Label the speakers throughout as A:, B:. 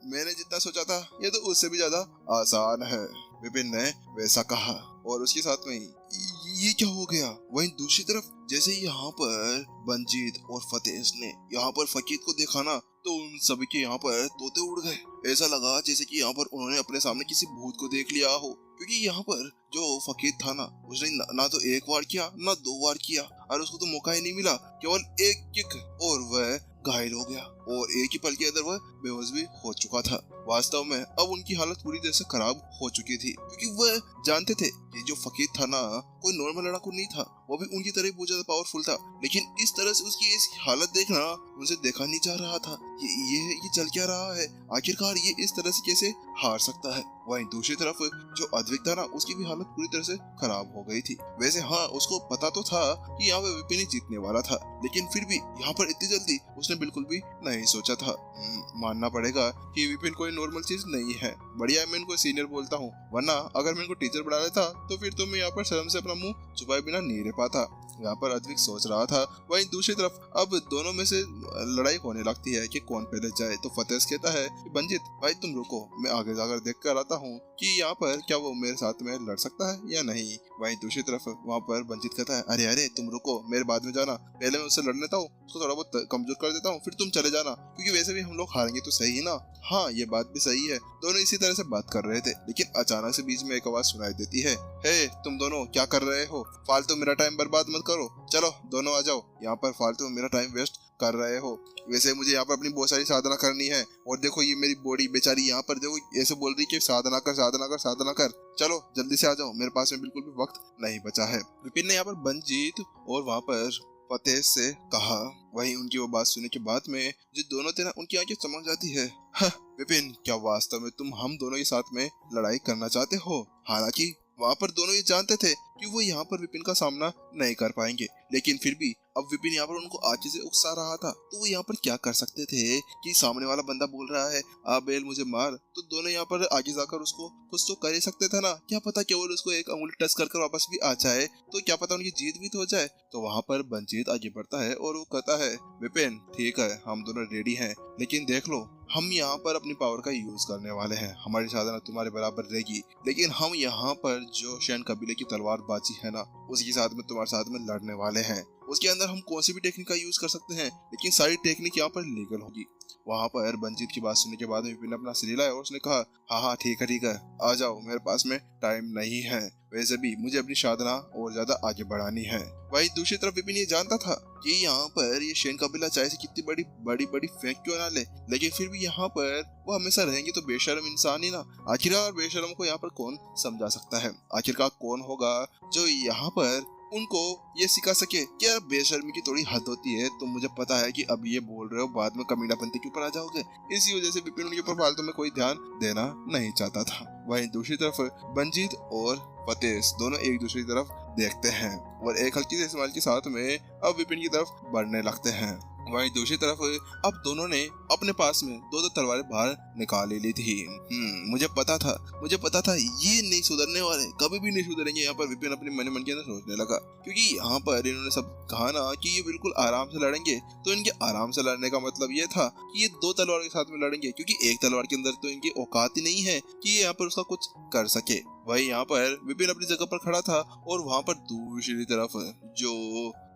A: मैंने जितना सोचा था ये तो उससे भी ज्यादा आसान है। विपिन ने वैसा कहा और उसके साथ में ये क्या हो गया। वहीं दूसरी तरफ जैसे ही यहाँ पर बंजीत और फतेश ने यहाँ पर फकीर को देखा ना, तो उन सभी के यहाँ पर तोते उड़ गए। ऐसा लगा जैसे कि यहाँ पर उन्होंने अपने सामने किसी भूत को देख लिया हो, क्योंकि यहाँ पर जो फकीर था ना, उसने ना तो एक वार किया ना 2 बार किया, और उसको तो मौका ही नहीं मिला, केवल एक किक और वह घायल हो गया और एक ही पल के अंदर वह बेहोश भी हो चुका था। वास्तव में अब उनकी हालत पूरी तरह से खराब हो चुकी थी, क्योंकि वह जानते थे कि जो फकीर था ना, कोई नॉर्मल लड़ाकू नहीं था, वो भी उनकी तरह बहुत ज्यादा पावरफुल था। लेकिन इस तरह से उसकी ऐसी हालत देखना उनसे देखा नहीं जा रहा था। ये चल क्या रहा है, आखिरकार ये इस तरह से कैसे हार सकता है। वहीं दूसरी तरफ जो अद्विक था ना, उसकी भी हालत पूरी तरह से खराब हो गई थी। वैसे हाँ, उसको पता तो था कि यहाँ पे विपिन ही जीतने वाला था, लेकिन फिर भी यहाँ पर इतनी जल्दी उसने बिल्कुल भी नहीं सोचा था। मानना पड़ेगा कि विपिन कोई नॉर्मल चीज नहीं है। बढ़िया मैं इनको सीनियर बोलता हूँ, वरना अगर मैं इनको टीचर बना लेता तो फिर तो मैं यहाँ पर शर्म से अपना मुंह छुपाए बिना नहीं रह पाता। यहाँ पर अद्विक सोच रहा था। वहीं दूसरी तरफ अब दोनों में से लड़ाई होने लगती है कि कौन पहले जाए। तो फतेश कहता है कि बंजीत भाई तुम रुको, मैं आगे जाकर देख कर आता हूँ कि यहाँ पर क्या वो मेरे साथ में लड़ सकता है या नहीं। वहीं दूसरी तरफ वहाँ पर बंजीत कहता है अरे अरे तुम रुको, मेरे बाद में जाना, पहले मैं उससे लड़ लेता हूँ, उसको थोड़ा बहुत कमजोर कर देता हूँ, फिर तुम चले जाना, क्योंकि वैसे भी हम लोग हारेंगे तो सही ना। हाँ ये बात भी सही है। दोनों इसी तरह से बात कर रहे थे, लेकिन अचानक से बीच में एक आवाज सुनाई देती है, हे तुम दोनों क्या कर रहे हो, फालतू मेरा टाइम बर्बाद मत करो, चलो दोनों आ जाओ, यहाँ पर फालतू मेरा टाइम वेस्ट कर रहे हो। वैसे मुझे यहाँ पर अपनी बहुत सारी साधना करनी है, और देखो ये मेरी बॉडी बेचारी यहाँ पर देखो ऐसे बोल रही कि साधना कर साधना कर साधना कर, चलो जल्दी से आ जाओ, मेरे पास में बिल्कुल भी वक्त नहीं बचा है। विपिन ने यहाँ पर बंजीत और वहाँ पर फतेश से कहा। वहीं उनकी वो बात सुनने के बाद में जो दोनों थे ना, उनकी आंखें चमक जाती है। विपिन क्या वास्तव में तुम हम दोनों के साथ में लड़ाई करना चाहते हो। हालांकि वहाँ पर दोनों ये जानते थे कि वो यहाँ पर विपिन का सामना नहीं कर पाएंगे, लेकिन फिर भी अब विपिन यहाँ पर उनको आगे से उकसा रहा था, तो वो यहाँ पर क्या कर सकते थे कि सामने वाला बंदा बोल रहा है आबेल मुझे मार, तो दोनों यहाँ पर आगे जाकर उसको कुछ तो कर ही सकते थे ना। क्या पता केवल उसको एक अंगुली टच कर वापस भी आ जाए, तो क्या पता उनकी जीत भी तो हो जाए। तो वहाँ पर बंजीत आगे बढ़ता है और वो कहता है विपिन ठीक है हम दोनों रेडी हैं, लेकिन देख लो हम यहाँ पर अपनी पावर का यूज करने वाले हैं, हमारी साधना तुम्हारे बराबर रहेगी, लेकिन हम यहाँ पर जो शैन कबीले की तलवारबाजी है ना, उसके साथ में तुम्हारे साथ में लड़ने वाले हैं। उसके अंदर हम कौन सी भी टेक्निक का यूज कर सकते हैं, लेकिन सारी टेक्निक यहाँ पर लीगल होगी। वहाँ पर बंजीत की बात सुनने के बाद विपिन अपना सिर हिलाया और उसने कहा हाँ ठीक है आ जाओ, मेरे पास में टाइम नहीं है, वैसे भी मुझे अपनी साधना और ज्यादा आगे बढ़ानी है। वहीं दूसरी तरफ विपिन ये जानता था कि यहाँ पर ये शैन कबीला चाहे से कितनी बड़ी फेंक क्यों ना ले, लेकिन फिर भी यहाँ पर वो हमेशा रहेंगे तो बेशर्म इंसान ही ना। आखिरकार बेशर्म को यहाँ पर कौन समझा सकता है, आखिरकार कौन होगा जो यहाँ पर उनको ये सिखा सके कि यार बेशर्मी की थोड़ी हद होती है। तो मुझे पता है कि अब ये बोल रहे हो, बाद में कमीनापंती के ऊपर आ जाओगे, इसी वजह से विपिन उनके ऊपर फालतू में कोई ध्यान देना नहीं चाहता था। वहीं दूसरी तरफ बंजीत और फतेश दोनों एक दूसरी तरफ देखते हैं और एक हल्की से स्माइल के साथ में अब विपिन की तरफ बढ़ने लगते हैं। वहीं दूसरी तरफ अब दोनों ने अपने पास में दो तलवारें बाहर निकाल ली थी। मुझे पता था ये नहीं सुधरने वाले, कभी भी नहीं सुधरेंगे। यहाँ पर विपिन अपने मन के अंदर सोचने लगा, क्योंकि यहाँ पर इन्होंने सब कहा ना कि ये बिल्कुल आराम से लड़ेंगे, तो इनके आराम से लड़ने का मतलब ये था कि ये 2 तलवार के साथ में लड़ेंगे, क्योंकि एक तलवार के अंदर तो इनकी औकात ही नहीं है कि ये यहाँ पर उसका कुछ कर सके। वही यहाँ पर विपिन अपनी जगह पर खड़ा था और वहाँ पर दूसरी तरफ जो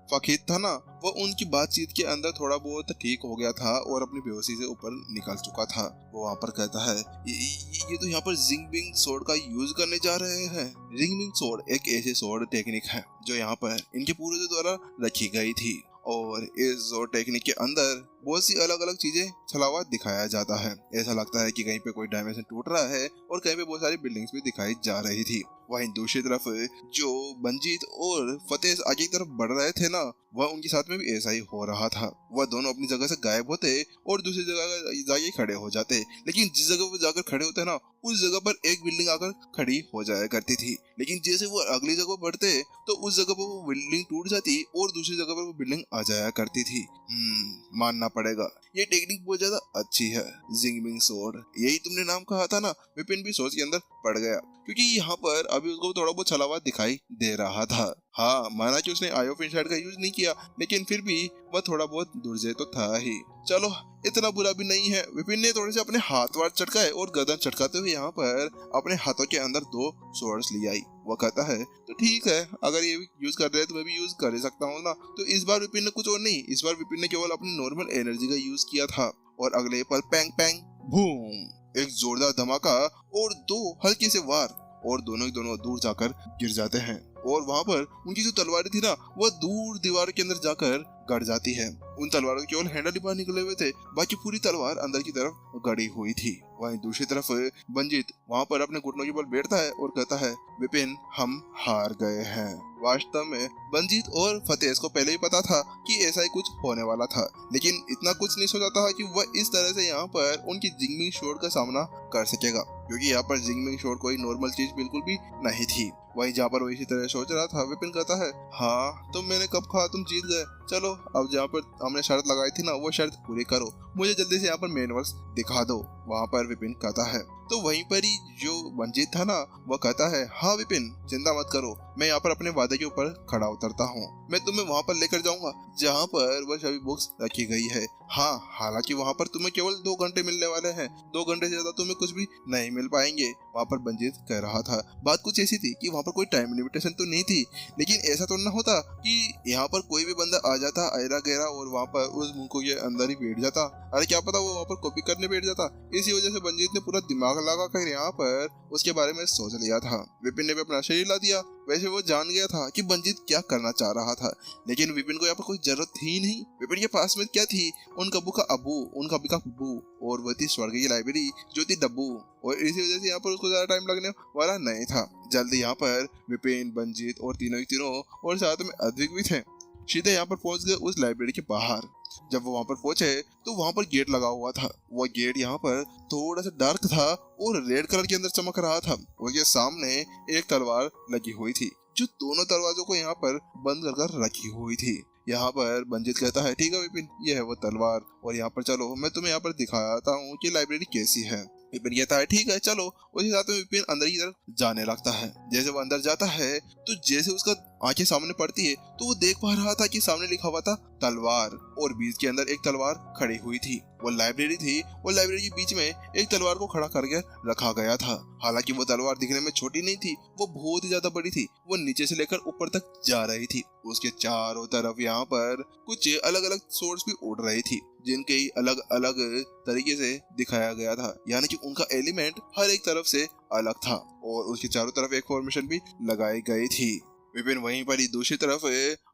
A: फकीर था ना, वो उनकी बातचीत के अंदर थोड़ा बहुत ठीक हो गया था और अपनी बेहोशी से ऊपर निकल चुका था। वो वहाँ पर कहता है ये तो यहाँ पर जिंग बिंग सोर्ड का यूज करने जा रहे हैं। जिंग बिंग सोर्ड एक ऐसी सोर्ड टेक्निक है जो यहाँ पर इनके पूर्वजों द्वारा रखी गई थी, और इस जोर टेक्निक के अंदर बहुत सी अलग अलग चीजें छलावा दिखाया जाता है। ऐसा लगता है कि कहीं पे कोई डायमेंशन टूट रहा है और कहीं पे बहुत सारी बिल्डिंग्स भी दिखाई जा रही थी। वहीं दूसरी तरफ जो बंजीत और फतेश आगे की तरफ बढ़ रहे थे ना, वह उनके साथ में भी ऐसा ही हो रहा था। वह दोनों अपनी जगह से गायब होते और दूसरी जगह जाके खड़े हो जाते, लेकिन जिस जगह वो जाकर खड़े होते ना, उस जगह पर एक बिल्डिंग आकर खड़ी हो जाया करती थी। लेकिन जैसे वो अगली जगह बढ़ते तो उस जगह पर वो बिल्डिंग टूट जाती और दूसरी जगह पर वो बिल्डिंग आ जाया करती थी। मानना पड़ेगा, ये टेक्निक बहुत ज्यादा अच्छी है। जिंगमिंग सोर्ड, यही तुमने नाम कहा था ना। विपिन भी सोच के अंदर पड़ गया, क्योंकि यहाँ पर अभी उसको थोड़ा बहुत छलावा दिखाई दे रहा था। हाँ, माना कि उसने आई ऑफ इनसाइड का यूज नहीं किया, लेकिन फिर भी वह थोड़ा बहुत दुर्जय तो था ही। चलो, इतना बुरा भी नहीं है। विपिन ने थोड़े से अपने हाथ वार चटकाए और गर्दन चटकाते हुए यहाँ पर अपने हाथों के अंदर 2 स्वॉर्ड्स ले आई। वो कहता है तो ठीक है, अगर ये यूज कर रहे हैं तो मैं भी यूज कर ही सकता हूँ ना। तो इस बार विपिन ने कुछ और नहीं, इस बार विपिन ने केवल अपनी नॉर्मल एनर्जी का यूज किया था और अगले पल पैंग पैंग बूम, एक जोरदार धमाका और 2 हल्के से वार, और दोनों ही दोनों दूर जाकर गिर जाते हैं। और वहां पर उनकी जो तलवारें थी ना, वह दूर दीवार के अंदर जाकर गड़ जाती है। उन तलवारों के केवल हैंडल ही बाहर निकले हुए थे, बाकी पूरी तलवार अंदर की तरफ गड़ी हुई थी। वहीं दूसरी तरफ बंजित वहां पर अपने घुटनों के बल बैठता है और कहता है, विपिन, हम हार गए हैं। वास्तव में बंजित और फतेह को पहले ही पता था कि ऐसा ही कुछ होने वाला था, लेकिन इतना कुछ नहीं सोचा था कि वह इस तरह से यहाँ पर उनकी जिंगमिंग शॉट का सामना कर सकेगा, क्योंकि यहाँ पर जिंगमिंग शॉट कोई नॉर्मल चीज बिल्कुल भी नहीं थी। वहीं जहाँ पर वो इसी तरह सोच रहा था, विपिन कहता है, हाँ तो मैंने कब कहा तुम जीत गए, चलो अब जहाँ पर हमने शर्त लगाई थी ना, वो शर्त पूरी करो, मुझे जल्दी से यहाँ पर मेन वर्स दिखा दो। वहाँ पर विपिन कहता है, तो वहीं पर ही जो बंजित था ना, वो कहता है, हाँ विपिन, चिंता मत करो, मैं यहाँ पर अपने वादे के ऊपर खड़ा उतरता हूँ। मैं तुम्हें वहाँ पर लेकर जाऊंगा जहाँ पर वह सभी बुक्स रखी गई है। हाँ, हालांकि वहाँ पर तुम्हें केवल 2 घंटे मिलने वाले हैं, 2 घंटे से ज्यादा तुम्हें कुछ भी नहीं मिल पाएंगे। वहाँ पर बंजित कह रहा था। बात कुछ ऐसी थी कि वहाँ पर कोई टाइम लिमिटेशन तो नहीं थी, लेकिन ऐसा तो न होता कि यहाँ पर कोई भी बंदा आ जाता ऐरा गहरा और वहाँ पर उस मुल्क के अंदर ही बैठ जाता। अरे क्या पता वो वहाँ पर कॉपी करने बैठ जाता। इसी वजह से बंजित ने पूरा दिमाग लगा कर यहाँ पर उसके बारे में सोच लिया था। विपिन ने भी अपना शरीर ला दिया। वैसे वो जान गया था कि बंजित क्या करना चाह रहा था, लेकिन विपिन को यहाँ पर कोई जरूरत थी नहीं। विपिन के पास में क्या थी? उन कब्बू का अबू, उन कभी का बब्बू, और वह थी स्वर्ग की लाइब्रेरी जो थी डब्बू। और इसी वजह से यहाँ पर उसको ज्यादा टाइम लगने वाला नहीं था। जल्दी यहाँ पर विपिन, बंजित और तीनों और साथ में अद्विक भी थे, सीधे यहाँ पर पहुंच गए उस लाइब्रेरी के बाहर। जब वो वहां पर पहुंचे तो वहां पर गेट लगा हुआ था। वो गेट यहाँ पर थोड़ा सा डार्क था और रेड कलर के अंदर चमक रहा था। उसके सामने एक तलवार लगी हुई थी जो दोनों दरवाजों को यहाँ पर बंद कर रखी हुई थी। यहाँ पर बंजित कहता है, ठीक है विपिन, ये है वो तलवार, और यहाँ पर चलो मैं तुम्हें यहाँ पर दिखाता हूँ कि लाइब्रेरी कैसी है। विपिन कहता है, ठीक है चलो। उसी साथ में विपिन अंदर की तरफ जाने लगता है। जैसे वो अंदर जाता है तो जैसे उसका आंखें सामने पड़ती है तो वो देख पा रहा था कि सामने लिखा हुआ था तलवार, और बीच के अंदर एक तलवार खड़ी हुई थी। वो लाइब्रेरी थी, वो लाइब्रेरी के बीच में एक तलवार को खड़ा करके रखा गया था। हालांकि वो तलवार दिखने में छोटी नहीं थी, वो बहुत ही ज्यादा बड़ी थी। वो नीचे से लेकर ऊपर तक जा रही थी। उसके चारों तरफ यहाँ पर कुछ अलग अलग सोर्स भी उड़ रही थी, जिनके अलग अलग तरीके से दिखाया गया था, यानी कि उनका एलिमेंट हर एक तरफ से अलग था, और उसके चारों तरफ एक फॉर्मेशन भी लगाई गई थी। विपिन वहीं पर ही दूसरी तरफ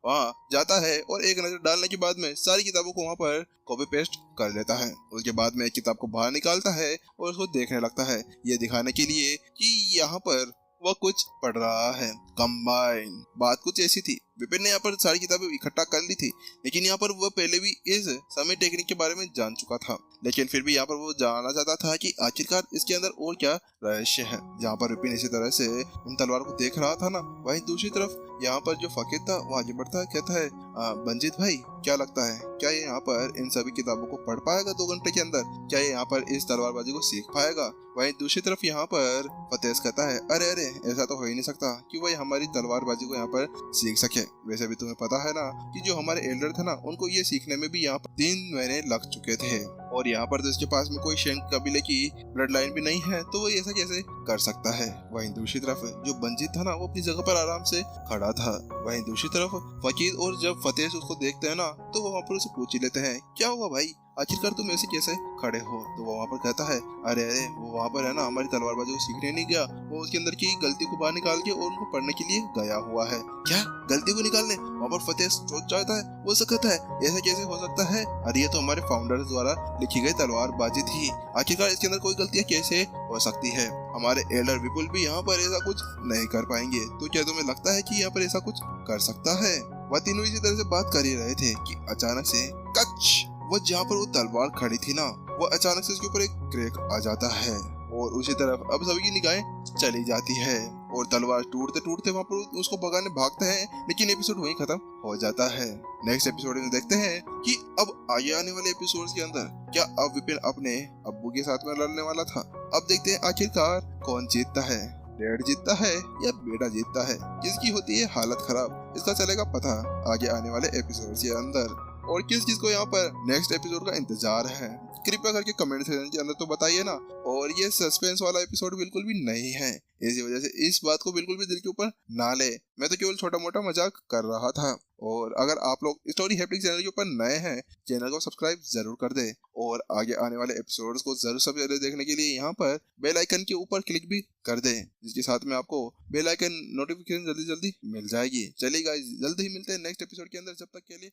A: वहां जाता है और एक नजर डालने के बाद में सारी किताबों को वहां पर कॉपी पेस्ट कर लेता है। उसके बाद में एक किताब को बाहर निकालता है और उसको देखने लगता है, ये दिखाने के लिए कि यहाँ पर वह कुछ पढ़ रहा है। कंबाइन। बात कुछ ऐसी थी, विपिन ने यहाँ पर सारी किताबें इकट्ठा कर ली थी, लेकिन यहाँ पर वह पहले भी इस समय टेक्निक के बारे में जान चुका था, लेकिन फिर भी यहाँ पर वो जानना चाहता था कि आखिरकार इसके अंदर और क्या रहस्य है। जहाँ पर विपिन इसी तरह से उन तलवार को देख रहा था ना, वहीं दूसरी तरफ यहाँ पर जो फकीर था वो आगे बढ़ता है, कहता है, बंजित भाई, क्या लगता है, क्या ये यहाँ पर इन सभी किताबों को पढ़ पाएगा 2 घंटे के अंदर? क्या ये यहाँ पर इस तलवारबाजी को सीख पाएगा? वहीं दूसरी तरफ यहाँ पर फतेह कहता है, अरे अरे, ऐसा तो हो ही नहीं सकता कि वही हमारी तलवारबाजी को यहाँ पर सीख सके। वैसे भी तुम्हें पता है ना कि जो हमारे एल्डर थे ना, उनको ये सीखने में भी यहाँ पर 3 महीने लग चुके थे, और यहाँ पर तो इसके पास में कोई शेंक कबीले की ब्लड लाइन भी नहीं है, तो वो ऐसा कैसे कर सकता है? वहीं दूसरी तरफ जो बंजित था ना, वो अपनी जगह पर आराम से खड़ा था। वहीं दूसरी तरफ फकीर और जब फतेह उसको देखते हैं ना, तो वो वहाँ पर उसे पूछ ही लेते हैं, क्या हुआ भाई, आखिरकार तुम ऐसे कैसे खड़े हो? तो वो वहाँ पर कहता है, अरे अरे, वो वहाँ पर है ना हमारी तलवारबाजी को सीखने नहीं गया, वो उसके अंदर की गलती को बाहर निकाल के और उनको पढ़ने के लिए गया हुआ है। क्या गलती को निकालने? वहाँ पर फतेह सोच जाता है, वो कहता है, ऐसा कैसे हो सकता है? अरे ये तो हमारे फाउंडर्स द्वारा लिखी गई तलवारबाजी थी, आखिरकार इसके अंदर कोई गलतियाँ कैसे हो सकती है? हमारे एल्डर विपुल भी यहाँ पर ऐसा कुछ नहीं कर पाएंगे, तो क्या तुम्हें लगता है कि यहाँ पर ऐसा कुछ कर सकता है? वह तीनों इसी तरह से बात कर ही रहे थे कि अचानक से कच, वो जहाँ पर वो तलवार खड़ी थी ना, वो अचानक से उसके ऊपर एक क्रैक आ जाता है, और उसी तरफ अब सभी की निगाहें चली जाती है और तलवार टूटते टूटते वहाँ पर उसको भगाने भागते हैं, लेकिन एपिसोड वहीं खत्म हो जाता है। नेक्स्ट एपिसोड में देखते हैं कि अब आगे आने वाले एपिसोड्स के अंदर क्या अब विपिन अपने अब्बू के साथ में लड़ने वाला था। अब देखते हैं आखिरकार कौन जीतता है, डैड जीतता है या बेटा जीतता है, किसकी होती है हालत खराब, इसका चलेगा पता आगे आने वाले एपिसोड के अंदर। और किस चीज को यहाँ पर नेक्स्ट एपिसोड का इंतजार है, कृपया करके कमेंट सेक्शन के अंदर तो बताइए ना। और ये सस्पेंस वाला एपिसोड बिल्कुल भी नहीं है, इसी वजह से इस बात को बिल्कुल भी दिल के ऊपर ना ले, मैं तो केवल छोटा मोटा मजाक कर रहा था। और अगर आप लोग स्टोरी हैपनिंग चैनल के ऊपर नए हैं, चैनल को सब्सक्राइब जरूर कर दे और आगे आने वाले एपिसोड्स को जरूर सबसे पहले देखने के लिए यहाँ पर बेल आइकन के ऊपर क्लिक भी कर दे, जिसके साथ में आपको बेल आइकन नोटिफिकेशन जल्दी जल्दी मिल जाएगी। चलिए गाइस, जल्दी ही मिलते हैं नेक्स्ट एपिसोड के अंदर, जब तक के लिए